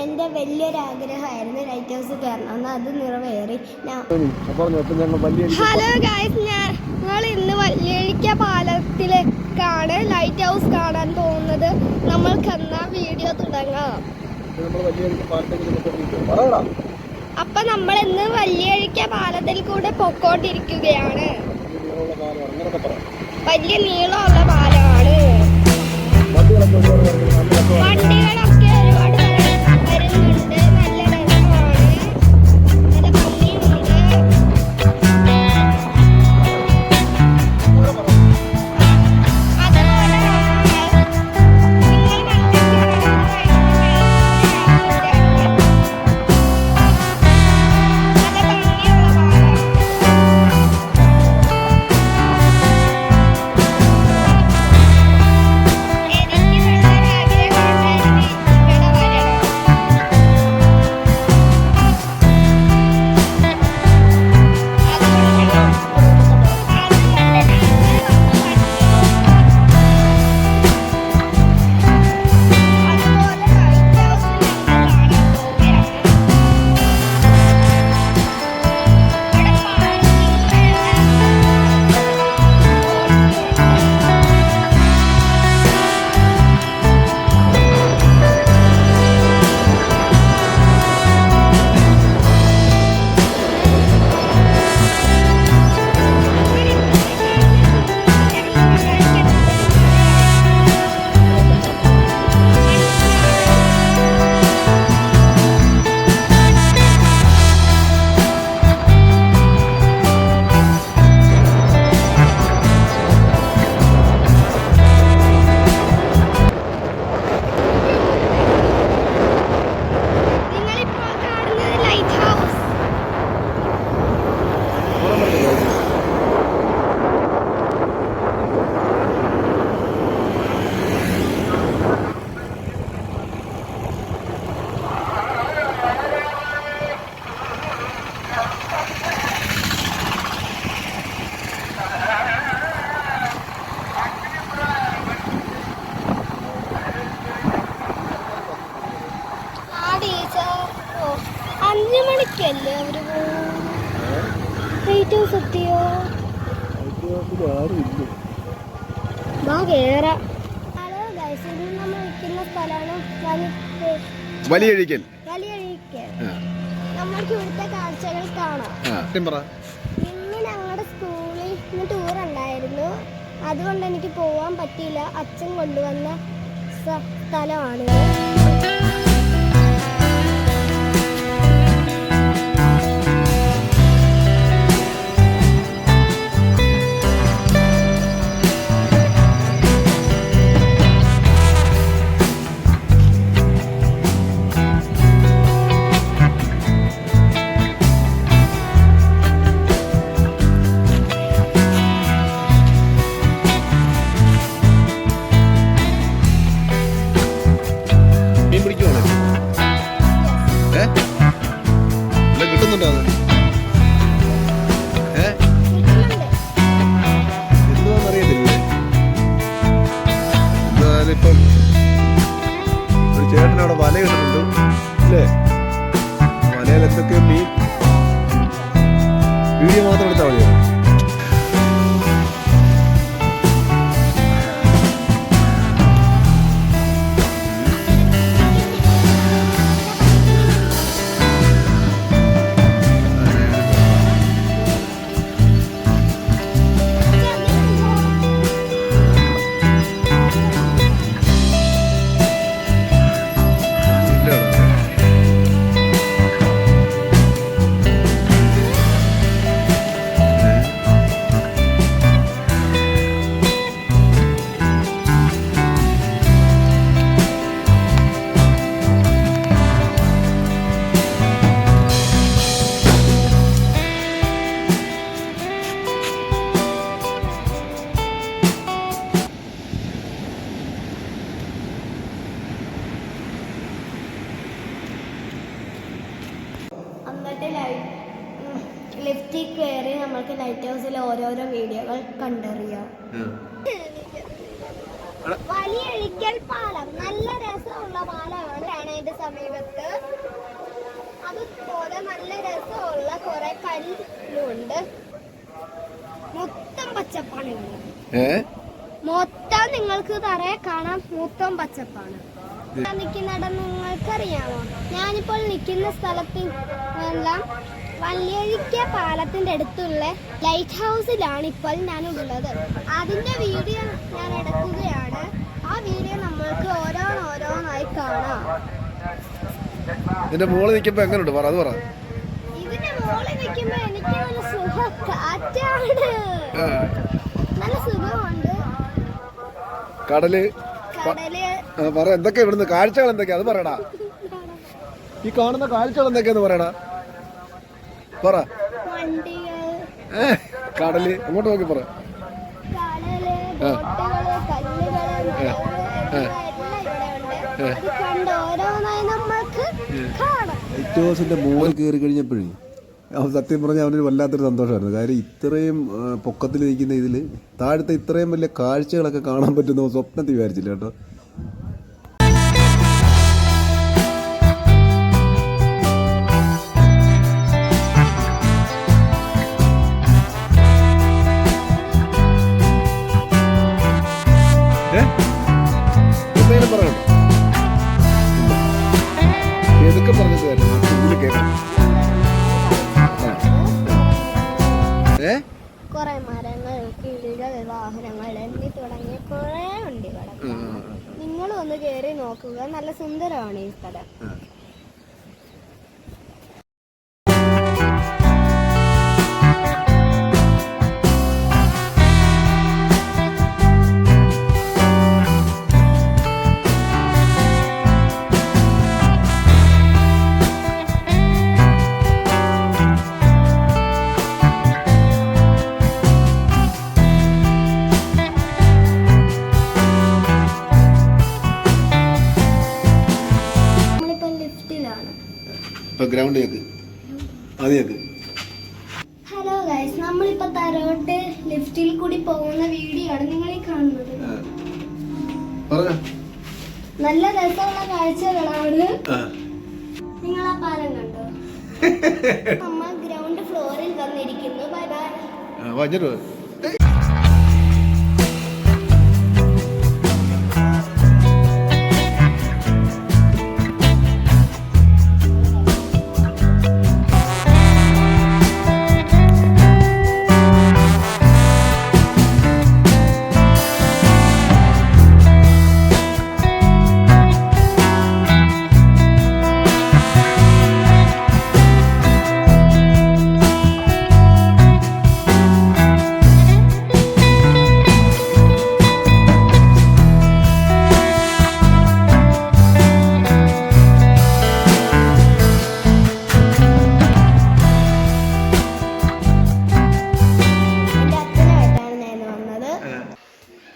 എൻ്റെ വലിയൊരു ആഗ്രഹമായിരുന്നു ലൈറ്റ് ഹൗസ് കയറണമെന്ന്. അത് നിറവേറി. ഹലോ ഗായ്സ്, ഞങ്ങൾ ഇന്ന് വല്യഴിക്ക പാലത്തിലേക്കാണ് ലൈറ്റ് ഹൗസ് കാണാൻ പോകുന്നത്. നമ്മൾക്ക് എന്നാ വീഡിയോ തുടങ്ങാം. അപ്പൊ നമ്മൾ ഇന്ന് വല്യഴിക്ക പാലത്തിൽ കൂടെ പൊക്കോണ്ടിരിക്കുകയാണ്. വലിയ നീളമുള്ള പാലമാണ്. വണ്ടികളൊക്കെ ഒരുപാട് വരുന്നുണ്ട്. നല്ല രസമാണ്. നല്ല ഭംഗിയുണ്ട്. അതുപോലെ മണിക്കല്ലേ അവര് ലൈറ്റ് ഹൗസ് എത്തിയോ? ഹലോ ഗൈസ്, ഇത് നമ്മൾ നിൽക്കുന്ന സ്ഥലമാണ് വലിയഴിക്കൽ. നമ്മൾക്ക് ഇവിടുത്തെ കാഴ്ചകൾ കാണാം. ഇന്ന് ഞങ്ങളുടെ സ്കൂളിൽ ഇന്ന് ടൂർ ഉണ്ടായിരുന്നു. അതുകൊണ്ട് എനിക്ക് പോവാൻ പറ്റിയില്ല. അച്ഛൻ കൊണ്ടുവന്ന സ്ഥലമാണ്. ഇപ്പം ഒരു ചേട്ടനവിടെ വല ഇടുന്നുണ്ട് അല്ലേ? വലയിൽ എന്തൊക്കെ മീൻ. വീഡിയോ മാത്രം എടുത്താൽ മതിയോ? ലിഫ്റ്റിൽ കയറി നമ്മൾക്ക് ലൈറ്റ് ഹൗസിലെ ഓരോരോ വീഡിയോകൾ കണ്ടറിയാം. വലിയഴിക്കൽ പാലം നല്ല രസമുള്ള പാലമാണ്. അതിന്റെ സമീപത്ത്. അതുപോലെ നല്ല രസമുള്ള കുറെ കല്ലുണ്ട്. മൊത്തം പച്ചപ്പാണ് ഇവിടെ. മൊത്തം നിങ്ങൾക്ക് തറയെ കാണാം. മൊത്തം പച്ചപ്പാണ്. നിൽക്കുന്നിടം നിങ്ങൾക്കറിയാമോ? ഞാനിപ്പോൾ നിൽക്കുന്ന സ്ഥലത്ത് എല്ലാം വല്യഴിക്ക പാലത്തിന്റെ അടുത്തുള്ള ലൈറ്റ് ഹൗസിലാണ് ഇപ്പോൾ ഞാനുള്ളത്. അതിന്റെ വീഡിയോ ഞാൻ എടുക്കുകയാണ്. ആ വീഡിയോ നമ്മൾക്ക് ഓരോന്നായി കാണാം. ഇതിന്റെ മുകളിൽ നിൽക്കുമ്പോ എങ്ങനെയുണ്ട് പറ, അത് പറ. ഇതിന്റെ മുകളിൽ നിൽക്കുമ്പോ എനിക്ക് നല്ല സുഖ കാറ്റാണ്. നല്ല സുഖമുണ്ട്. കടല് പറ, എന്തൊക്കെയാ ഇവിടുന്ന് കാഴ്ചകൾ എന്തൊക്കെയാ അത് പറയടാ. ഈ കാണുന്ന കാഴ്ചകൾ എന്തൊക്കെയാന്ന് പറയടാ, പറ. കടല് അങ്ങോട്ട് നോക്കി പറ. ലൈറ്റ് ഹൗസിന്റെ മുകളിൽ കയറി കഴിഞ്ഞപ്പോഴേ സത്യം പറഞ്ഞാൽ അവനൊരു വല്ലാത്തൊരു സന്തോഷമായിരുന്നു. കാര്യം ഇത്രയും പൊക്കത്തിൽ നിൽക്കുന്ന ഇതിൽ താഴത്തെ ഇത്രയും വലിയ കാഴ്ചകളൊക്കെ കാണാൻ പറ്റുന്ന സ്വപ്നത്തിൽ വിചാരിച്ചില്ല കേട്ടോ. എന്തെങ്കിലും പറയണം, ഏതൊക്കെ പറഞ്ഞത് ഇതിൽ കേൾക്കണം. കുറെ മരങ്ങൾ, കിളികൾ, വാഹനങ്ങൾ എന്നീ തുടങ്ങിയ കുറെ ഉണ്ട് ഇവിടെ. നിങ്ങളും ഒന്ന് കേറി നോക്കുക. നല്ല സുന്ദരമാണ് ഈ സ്ഥലം. ഗ്രൗണ്ട് കേക്ക് ആദ്യം. ഹലോ ഗൈസ്, നമ്മളിപ്പോ താഴോട്ട് ലിഫ്റ്റിൽ കൂടി പോകുന്ന വീഡിയോ ആണ് നിങ്ങൾ ഈ കാണുന്നത്. നല്ല രസമുള്ള കാഴ്ചകളാണ്. നിങ്ങൾ ആ പാലം കണ്ടോ? നമ്മൾ ഗ്രൗണ്ട് ഫ്ലോറിൽ വന്നിരിക്കുന്നു. Bye bye.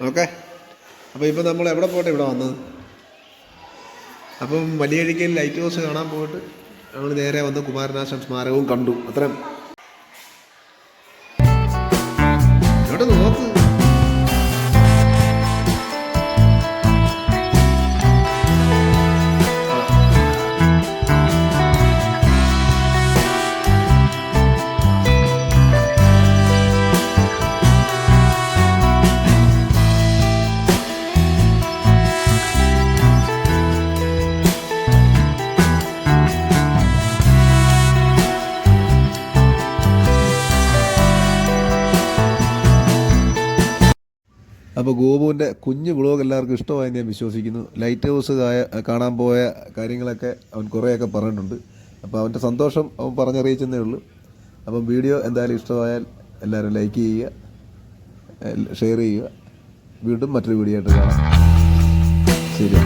ഓക്കെ, അപ്പോൾ ഇപ്പം നമ്മൾ എവിടെ പോട്ടെ ഇവിടെ വന്നത്. അപ്പം വലിയഴിക്കയിൽ ലൈറ്റ് ഹൗസ് കാണാൻ പോയിട്ട് ഞങ്ങൾ നേരെ വന്ന് കുമാരനാശൻ സ്മാരകവും കണ്ടു. അത്രയും. ഇവിടെ നോക്ക്. അപ്പോൾ ഗോപുവിൻ്റെ കുഞ്ഞു വ്ളോഗ് എല്ലാവർക്കും ഇഷ്ടമായി ഞാൻ വിശ്വസിക്കുന്നു. ലൈറ്റ് ഹൗസ് കാണാൻ പോയ കാര്യങ്ങളൊക്കെ അവൻ കുറേയൊക്കെ പറഞ്ഞിട്ടുണ്ട്. അപ്പോൾ അവൻ്റെ സന്തോഷം അവൻ പറഞ്ഞറിയിച്ചെന്നേ ഉള്ളൂ. അപ്പം വീഡിയോ എന്തായാലും ഇഷ്ടമായാൽ എല്ലാവരും ലൈക്ക് ചെയ്യുക, ഷെയർ ചെയ്യുക. വീണ്ടും മറ്റൊരു വീഡിയോ ആയിട്ട് കാണാം. ശരി.